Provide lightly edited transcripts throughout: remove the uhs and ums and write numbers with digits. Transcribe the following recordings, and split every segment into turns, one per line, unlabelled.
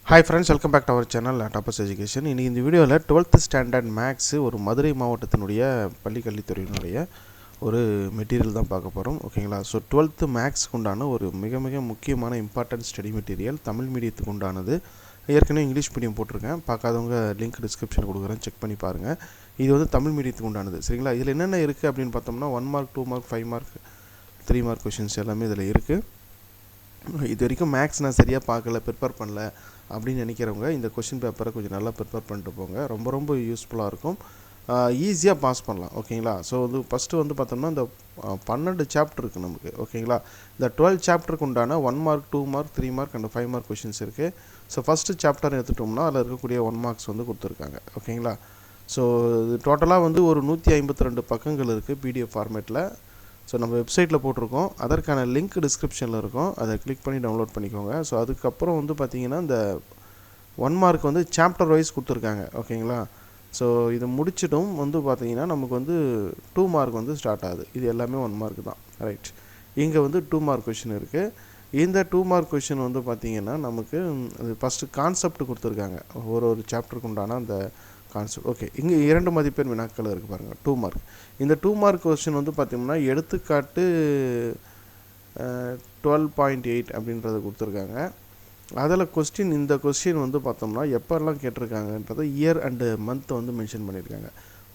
Hi friends, welcome back to our channel Toppers Education. இன்னைக்கு இந்த வீடியோவில் 12th ஸ்டாண்டர்ட் மேக்ஸ் ஒரு மதுரை மாவட்டத்தினுடைய பள்ளிக்கல்வித்துறையினுடைய ஒரு மெட்டீரியல் தான் பார்க்க போகிறோம். ஓகேங்களா? ஸோ 12th மேக்ஸ்க்கு உண்டான ஒரு மிக மிக முக்கியமான இம்பார்ட்டன்ட் ஸ்டடி மெட்டீரியல் தமிழ் மீடியத்துக்கு உண்டானது. ஏற்கனவே இங்கிலீஷ் மீடியம் போட்டிருக்கேன், பார்க்காதவங்க லிங்க் டிஸ்கிரிப்ஷன் கொடுக்குறேன், செக் பண்ணி பாருங்கள். இது வந்து தமிழ் மீடியத்துக்கு உண்டானது. சரிங்களா? இதில் என்னென்ன இருக்குது அப்படின்னு பார்த்தோம்னா 1 mark 2 mark 5 mark 3 mark questions எல்லாமே இதில் இருக்குது. இது வரைக்கும் மேக்ஸ் நான் சரியாக பார்க்கல, ப்ரிப்பேர் பண்ணல அப்படின்னு நினைக்கிறவங்க இந்த கொஷின் பேப்பரை கொஞ்சம் நல்லா ப்ரிப்பேர் பண்ணிட்டு போங்க. ரொம்ப ரொம்ப யூஸ்ஃபுல்லாக இருக்கும், ஈஸியாக பாஸ் பண்ணலாம். ஓகேங்களா? ஸோ இது ஃபஸ்ட்டு வந்து பார்த்தோம்னா இந்த 12 சாப்டர் இருக்குது நமக்கு. ஓகேங்களா? இந்த 12 சாப்டருக்கு உண்டான 1 mark 2 mark 3 mark and 5 mark questions இருக்குது. ஸோ ஃபஸ்ட்டு சாப்டர் எடுத்துட்டோம்னா அதில் இருக்கக்கூடிய 1 மார்க்ஸ் வந்து கொடுத்துருக்காங்க. ஓகேங்களா? ஸோ இது டோட்டலாக வந்து ஒரு 152 பக்கங்கள் இருக்குது பிடிஎஃப் ஃபார்மேட்டில். ஸோ நம்ம வெப்சைட்டில் போட்டிருக்கோம், அதற்கான லிங்க் டிஸ்கிரிப்ஷனில் இருக்கும், அதை கிளிக் பண்ணி டவுன்லோட் பண்ணிக்கோங்க. ஸோ அதுக்கப்புறம் வந்து பார்த்திங்கன்னா இந்த 1 மார்க் வந்து சாப்டர் வைஸ் கொடுத்துருக்காங்க. ஓகேங்களா? ஸோ இதை முடிச்சிட்டும் வந்து பார்த்திங்கன்னா நமக்கு வந்து 2 மார்க் வந்து ஸ்டார்ட் ஆகுது. இது எல்லாமே 1 மார்க் தான். ரைட், இங்கே வந்து 2 மார்க் கொஷின் இருக்குது. இந்த 2 மார்க் கொஷின் வந்து பார்த்திங்கன்னா நமக்கு அது ஃபஸ்ட்டு கான்செப்ட் கொடுத்துருக்காங்க, ஒரு சாப்டருக்கு உண்டான அந்த கான்செப்ட். ஓகே, இங்கே 2 மதிப்பெண் வினாக்கள் இருக்குது பாருங்கள், 2 மார்க். இந்த 2 மார்க் கொஸ்டின் வந்து பார்த்திங்கன்னா எடுத்துக்காட்டு 12.8 அப்படின்றத கொடுத்துருக்காங்க. அதில் இந்த கொஸ்டின் வந்து பார்த்தோம்னா எப்போல்லாம் கேட்டிருக்காங்கன்றதை இயர் அண்டு மந்த்தை வந்து மென்ஷன் பண்ணியிருக்காங்க.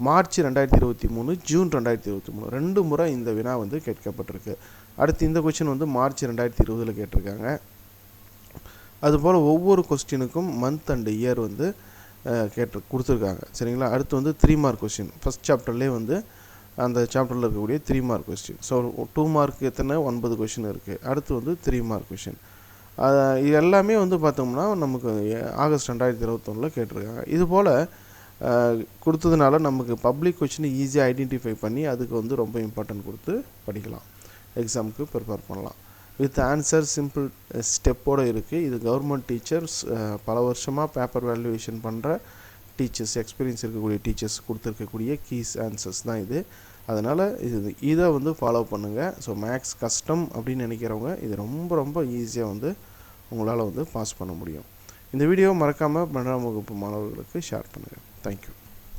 மார்ச் 2023, ஜூன் 2023 2 முறை இந்த வினா வந்து கேட்கப்பட்டிருக்கு. அடுத்து இந்த கொஸ்டின் வந்து மார்ச் 2020 கேட்டிருக்காங்க. அதுபோல் ஒவ்வொரு கொஸ்டினுக்கும் மந்த் அண்டு இயர் வந்து கொடுத்துருக்காங்க. சரிங்களா? அடுத்து வந்து 3 மார்க் கொஸ்டின், ஃபஸ்ட் சாப்டர்லேயே வந்து அந்த சாப்டரில் இருக்கக்கூடிய 3 மார்க் கொஸ்டின். ஸோ 2 மார்க் எத்தனை 9 கொஸ்டின் இருக்குது. அடுத்து வந்து 3 மார்க் கொஸ்டின். இது எல்லாமே வந்து பார்த்தோம்னா நமக்கு ஆகஸ்ட் 2021 கேட்டிருக்காங்க. இதுபோல் கொடுத்ததுனால நமக்கு பப்ளிக் கொஸ்டினை ஈஸியாக ஐடென்டிஃபை பண்ணி அதுக்கு வந்து ரொம்ப இம்பார்ட்டன்ட் கொடுத்து படிக்கலாம், எக்ஸாமுக்கு ப்ரிப்பேர் பண்ணலாம். வித் ஆன்சர் சிம்பிள் ஸ்டெப்போடு இருக்குது. இது கவர்மெண்ட் டீச்சர்ஸ், பல வருஷமாக பேப்பர் வேல்யூவேஷன் பண்ணுற டீச்சர்ஸ், எக்ஸ்பீரியன்ஸ் இருக்கக்கூடிய டீச்சர்ஸ் கொடுத்துருக்கக்கூடிய கீஸ் ஆன்சர்ஸ் தான் இது. அதனால் இதை வந்து ஃபாலோ பண்ணுங்கள். ஸோ மேக்ஸ் கஷ்டம் அப்படின்னு நினைக்கிறவங்க இது ரொம்ப ரொம்ப ஈஸியாக வந்து உங்களால் வந்து பாஸ் பண்ண முடியும். இந்த வீடியோ மறக்காமல் 12ஆம் வகுப்பு மாணவர்களுக்கு ஷேர் பண்ணுங்கள். தேங்க்யூ.